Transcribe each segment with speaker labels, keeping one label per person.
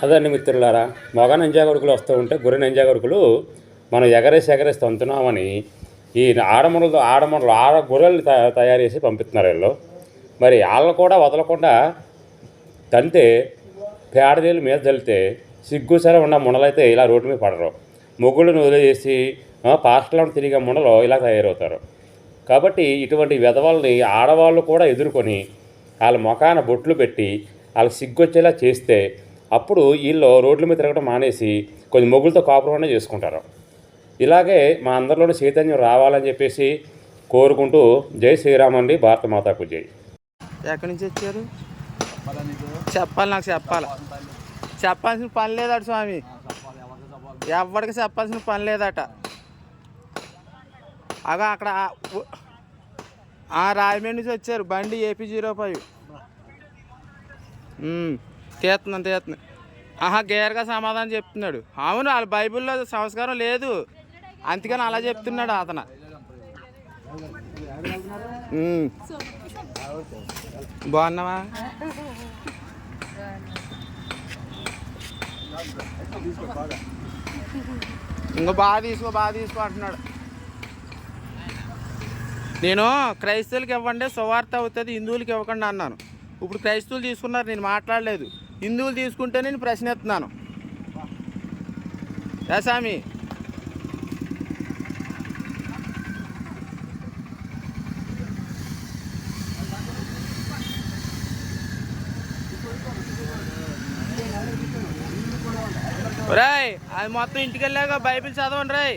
Speaker 1: అదండి మిత్రులారా, మగ నంజాగొడుకులు వస్తూ ఉంటే గొర్రె నంజాగొడుకులు మనం ఎగరేసి తంతున్నామని ఈ ఆడ గొర్రెలు తయారు చేసి పంపిస్తున్నారు వీళ్ళు. మరి వాళ్ళని కూడా వదలకుండా తంతే పేడనీళ్ళు మీద చల్లితే సిగ్గుసరే ఉన్న మునలైతే ఇలా రోడ్డు మీద పడరు. మొగుళ్ళను వదిలేసి పాస్టలను తిరిగే మునలు ఇలా తయారవుతారు. కాబట్టి ఇటువంటి విధవల్ని ఆడవాళ్ళు కూడా ఎదుర్కొని వాళ్ళ ముఖాన బొట్లు పెట్టి వాళ్ళకి సిగ్గొచ్చేలా చేస్తే అప్పుడు వీళ్ళు రోడ్ల మీద తిరగడం మానేసి కొంచెం మొగులతో కాపురం చేసుకుంటారు. ఇలాగే మా అందరిలోని చైతన్యం రావాలని చెప్పేసి కోరుకుంటూ జై శ్రీరామ్ అండి. భారత మాతాకు జై.
Speaker 2: ఎక్కడి నుంచి వచ్చారు? చెప్పాలి, నాకు చెప్పాల్సిన పని లేదట స్వామి, ఎవరికి చెప్పాల్సిన పని లేదట. అగా అక్కడ రాయమండ్రి నుంచి వచ్చారు, బండి AP05 తీస్తున్నాను. గేర్గా సమాధానం చెప్తున్నాడు. అవును, వాళ్ళ బైబిల్లో సంస్కారం లేదు, అందుకని అలా చెప్తున్నాడు అతను. బాగున్నావా? ఇంకా బాగా తీసుకో అంటున్నాడు. నేను క్రైస్తవులకి ఇవ్వండి సువార్త అవుతుంది, హిందువులకి ఇవ్వకండి అన్నాను. ఇప్పుడు క్రైస్తవులు తీసుకున్నారు, నేను మాట్లాడలేదు. హిందువులు తీసుకుంటే నేను ప్రశ్న ఎత్తున్నాను. స్వామి, రాయ్ అది మొత్తం ఇంటికి వెళ్ళాక బైబిల్ చదవండి రాయ్,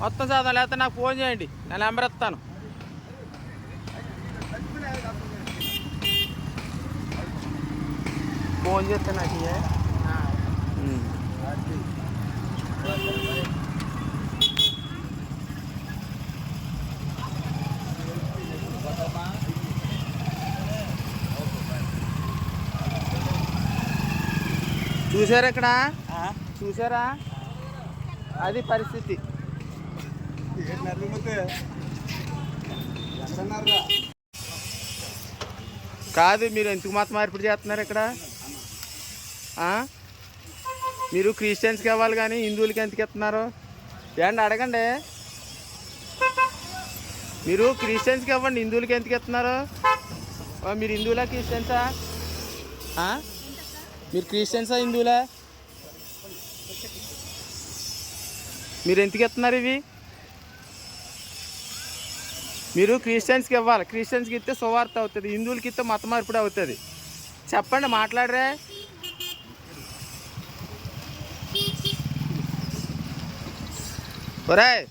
Speaker 2: మొత్తం చదవాలి. లేకపోతే నాకు ఫోన్ చేయండి, నేను నెంబర్ ఇస్తాను. ఫోన్ చేస్తే నాకు చూసారా? ఇక్కడ చూసారా? అది పరిస్థితి. కాదు, మీరు ఎందుకు మత మార్పిడి చేస్తున్నారు ఇక్కడ? మీరు క్రిస్టియన్స్కి ఇవ్వాలి కానీ హిందువులకి ఎందుకు ఇస్తున్నారు? ఏంటి అడగండి. మీరు క్రిస్టియన్స్కి ఇవ్వండి, హిందువులకి ఎందుకు ఇస్తున్నారు? మీరు హిందువులా క్రిస్టియన్సా? మీరు క్రిస్టియన్సా హిందువులా? మీరు ఎందుకు ఇస్తున్నారు ఇవి? మీరు క్రిస్టియన్స్కి ఇవ్వాలి, క్రిస్టియన్స్కి ఇస్తే సువార్త అవుతుంది, హిందువులకి ఇస్తే మత మార్పిడి అవుతుంది. చెప్పండి, మాట్లాడరే. ఒరేయ్